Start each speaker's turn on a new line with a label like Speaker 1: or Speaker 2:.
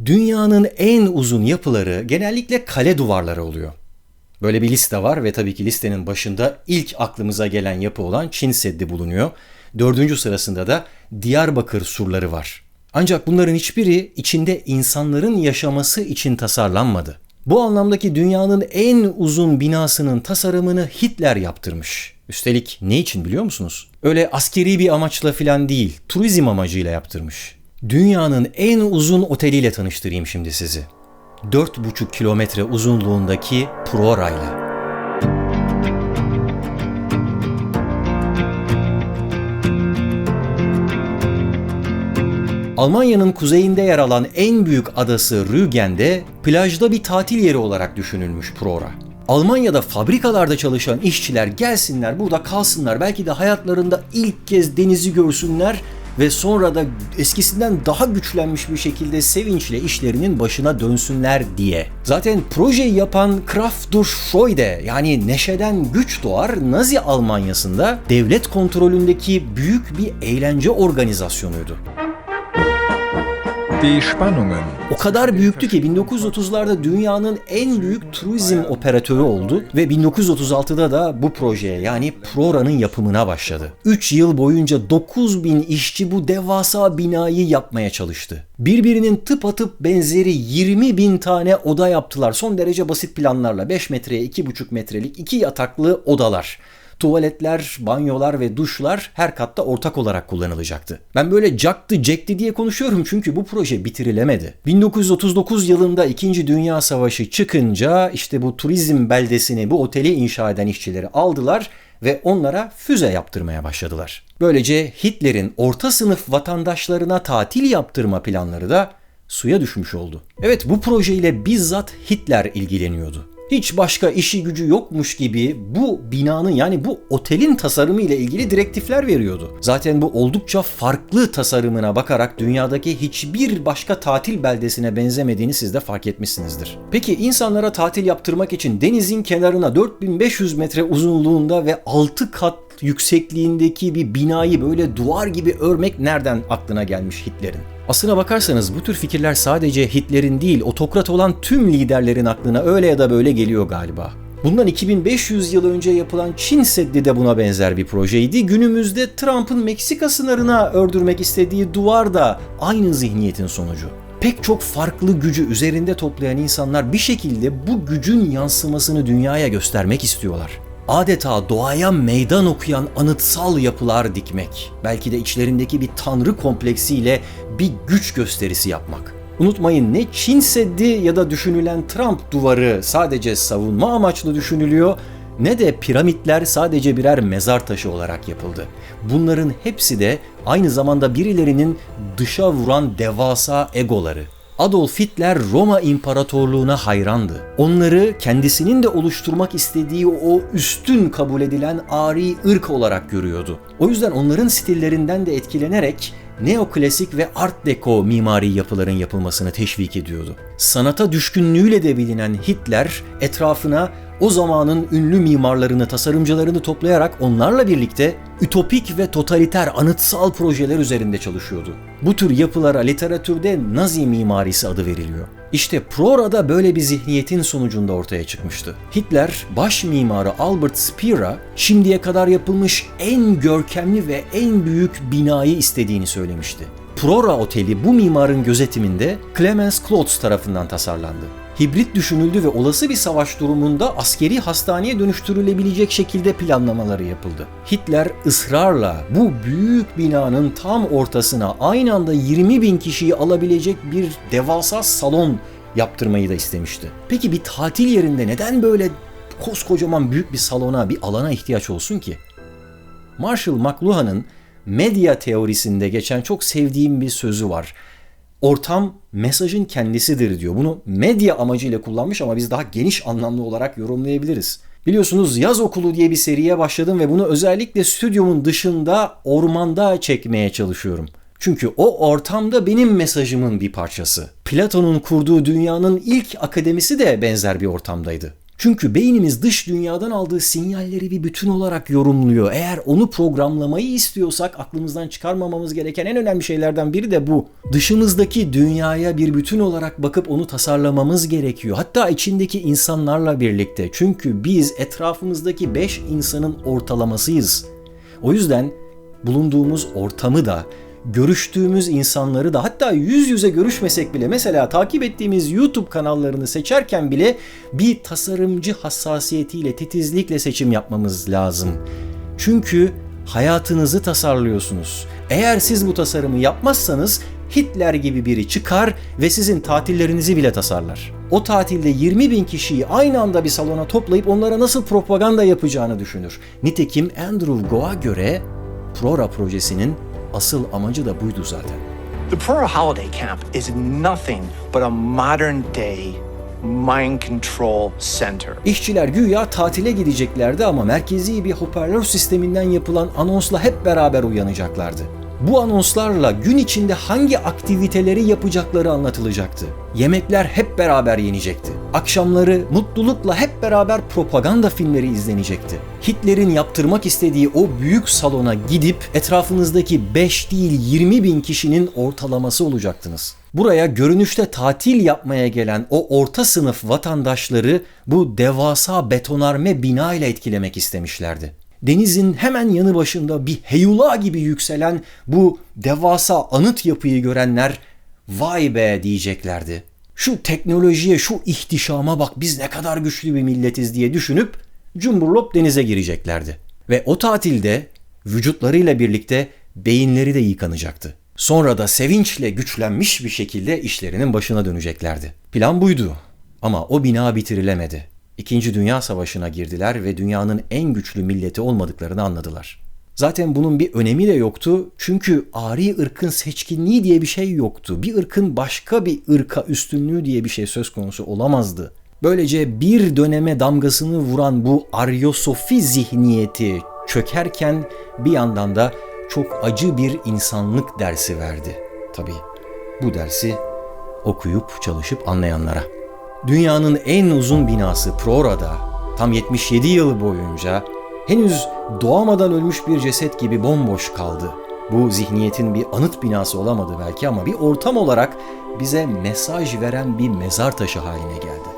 Speaker 1: Dünyanın en uzun yapıları genellikle kale duvarları oluyor. Böyle bir liste var ve tabii ki listenin başında ilk aklımıza gelen yapı olan Çin Seddi bulunuyor. 4. sırasında da Diyarbakır surları var. Ancak bunların hiçbiri içinde insanların yaşaması için tasarlanmadı. Bu anlamdaki dünyanın en uzun binasının tasarımını Hitler yaptırmış. Üstelik ne için biliyor musunuz? Öyle askeri bir amaçla falan değil, turizm amacıyla yaptırmış. Dünyanın en uzun oteliyle tanıştırayım şimdi sizi. 4,5 kilometre uzunluğundaki Prora'yla. Almanya'nın kuzeyinde yer alan en büyük adası Rügen'de plajda bir tatil yeri olarak düşünülmüş Prora. Almanya'da fabrikalarda çalışan işçiler gelsinler, burada kalsınlar, belki de hayatlarında ilk kez denizi görsünler ve sonra da eskisinden daha güçlenmiş bir şekilde sevinçle işlerinin başına dönsünler diye. Zaten projeyi yapan Kraft durch Freude, yani neşeden güç doğar, Nazi Almanya'sında devlet kontrolündeki büyük bir eğlence organizasyonuydu. O kadar büyüktü ki 1930'larda dünyanın en büyük turizm operatörü oldu ve 1936'da da bu projeye, yani Prora'nın yapımına başladı. 3 yıl boyunca 9.000 işçi bu devasa binayı yapmaya çalıştı. Birbirinin tıpatıp benzeri 20.000 tane oda yaptılar. Son derece basit planlarla 5 metreye 2,5 metrelik 2 yataklı odalar. Tuvaletler, banyolar ve duşlar her katta ortak olarak kullanılacaktı. Ben böyle cekti diye konuşuyorum çünkü bu proje bitirilemedi. 1939 yılında 2. Dünya Savaşı çıkınca işte bu turizm beldesini, bu oteli inşa eden işçileri aldılar ve onlara füze yaptırmaya başladılar. Böylece Hitler'in orta sınıf vatandaşlarına tatil yaptırma planları da suya düşmüş oldu. Evet, bu projeyle bizzat Hitler ilgileniyordu. Hiç başka işi gücü yokmuş gibi bu binanın, yani bu otelin tasarımı ile ilgili direktifler veriyordu. Zaten bu oldukça farklı tasarımına bakarak dünyadaki hiçbir başka tatil beldesine benzemediğini siz de fark etmişsinizdir. Peki insanlara tatil yaptırmak için denizin kenarına 4500 metre uzunluğunda ve 6 kat yüksekliğindeki bir binayı böyle duvar gibi örmek nereden aklına gelmiş Hitler'in? Aslına bakarsanız bu tür fikirler sadece Hitler'in değil, otokrat olan tüm liderlerin aklına öyle ya da böyle geliyor galiba. Bundan 2500 yıl önce yapılan Çin Seddi de buna benzer bir projeydi. Günümüzde Trump'ın Meksika sınırına ördürmek istediği duvar da aynı zihniyetin sonucu. Pek çok farklı gücü üzerinde toplayan insanlar bir şekilde bu gücün yansımasını dünyaya göstermek istiyorlar. Adeta doğaya meydan okuyan anıtsal yapılar dikmek, belki de içlerindeki bir tanrı kompleksiyle bir güç gösterisi yapmak. Unutmayın, ne Çin Seddi ya da düşünülen Trump duvarı sadece savunma amaçlı düşünülüyor, ne de piramitler sadece birer mezar taşı olarak yapıldı. Bunların hepsi de aynı zamanda birilerinin dışa vuran devasa egoları. Adolf Hitler Roma İmparatorluğu'na hayrandı. Onları kendisinin de oluşturmak istediği o üstün kabul edilen ari ırk olarak görüyordu. O yüzden onların stillerinden de etkilenerek neoklasik ve art deco mimari yapıların yapılmasını teşvik ediyordu. Sanata düşkünlüğüyle de bilinen Hitler etrafına o zamanın ünlü mimarlarını, tasarımcılarını toplayarak onlarla birlikte ütopik ve totaliter anıtsal projeler üzerinde çalışıyordu. Bu tür yapılara literatürde Nazi mimarisi adı veriliyor. İşte Prora'da böyle bir zihniyetin sonucunda ortaya çıkmıştı. Hitler, baş mimarı Albert Speer'a şimdiye kadar yapılmış en görkemli ve en büyük binayı istediğini söylemişti. Prora Oteli bu mimarın gözetiminde Clemens Klotz tarafından tasarlandı. Hibrit düşünüldü ve olası bir savaş durumunda askeri hastaneye dönüştürülebilecek şekilde planlamaları yapıldı. Hitler ısrarla bu büyük binanın tam ortasına aynı anda 20.000 kişiyi alabilecek bir devasa salon yaptırmayı da istemişti. Peki bir tatil yerinde neden böyle koskocaman büyük bir salona, bir alana ihtiyaç olsun ki? Marshall McLuhan'ın medya teorisinde geçen çok sevdiğim bir sözü var. Ortam mesajın kendisidir diyor. Bunu medya amacıyla kullanmış ama biz daha geniş anlamlı olarak yorumlayabiliriz. Biliyorsunuz yaz okulu diye bir seriye başladım ve bunu özellikle stüdyomun dışında, ormanda çekmeye çalışıyorum. Çünkü o ortamda benim mesajımın bir parçası. Platon'un kurduğu dünyanın ilk akademisi de benzer bir ortamdaydı. Çünkü beynimiz dış dünyadan aldığı sinyalleri bir bütün olarak yorumluyor. Eğer onu programlamayı istiyorsak aklımızdan çıkarmamamız gereken en önemli şeylerden biri de bu. Dışımızdaki dünyaya bir bütün olarak bakıp onu tasarlamamız gerekiyor. Hatta içindeki insanlarla birlikte. Çünkü biz etrafımızdaki 5 insanın ortalamasıyız. O yüzden bulunduğumuz ortamı da, görüştüğümüz insanları da, hatta yüz yüze görüşmesek bile, mesela takip ettiğimiz YouTube kanallarını seçerken bile bir tasarımcı hassasiyetiyle, titizlikle seçim yapmamız lazım. Çünkü hayatınızı tasarlıyorsunuz. Eğer siz bu tasarımı yapmazsanız Hitler gibi biri çıkar ve sizin tatillerinizi bile tasarlar. O tatilde 20.000 kişiyi aynı anda bir salona toplayıp onlara nasıl propaganda yapacağını düşünür. Nitekim Andrew Go'a göre Prora projesinin asıl amacı da buydu zaten.
Speaker 2: The Prora Holiday Camp is nothing but a modern day mind control center.
Speaker 1: İşçiler güya tatile gideceklerdi ama merkezi bir hoparlör sisteminden yapılan anonsla hep beraber uyanacaklardı. Bu anonslarla gün içinde hangi aktiviteleri yapacakları anlatılacaktı. Yemekler hep beraber yenecekti. Akşamları mutlulukla hep beraber propaganda filmleri izlenecekti. Hitler'in yaptırmak istediği o büyük salona gidip etrafınızdaki 5 değil 20.000 kişinin ortalaması olacaktınız. Buraya görünüşte tatil yapmaya gelen o orta sınıf vatandaşları bu devasa betonarme bina ile etkilemek istemişlerdi. Denizin hemen yanı başında bir heyula gibi yükselen bu devasa anıt yapıyı görenler vay be diyeceklerdi. Şu teknolojiye, şu ihtişama bak, biz ne kadar güçlü bir milletiz diye düşünüp cumburlop denize gireceklerdi. Ve o tatilde vücutlarıyla birlikte beyinleri de yıkanacaktı. Sonra da sevinçle güçlenmiş bir şekilde işlerinin başına döneceklerdi. Plan buydu ama o bina bitirilemedi. İkinci Dünya Savaşı'na girdiler ve dünyanın en güçlü milleti olmadıklarını anladılar. Zaten bunun bir önemi de yoktu çünkü ari ırkın seçkinliği diye bir şey yoktu. Bir ırkın başka bir ırka üstünlüğü diye bir şey söz konusu olamazdı. Böylece bir döneme damgasını vuran bu Aryosofi zihniyeti çökerken bir yandan da çok acı bir insanlık dersi verdi. Tabii bu dersi okuyup çalışıp anlayanlara. Dünyanın en uzun binası Prora'da tam 77 yıl boyunca henüz doğamadan ölmüş bir ceset gibi bomboş kaldı. Bu zihniyetin bir anıt binası olamadı belki ama bir ortam olarak bize mesaj veren bir mezar taşı haline geldi.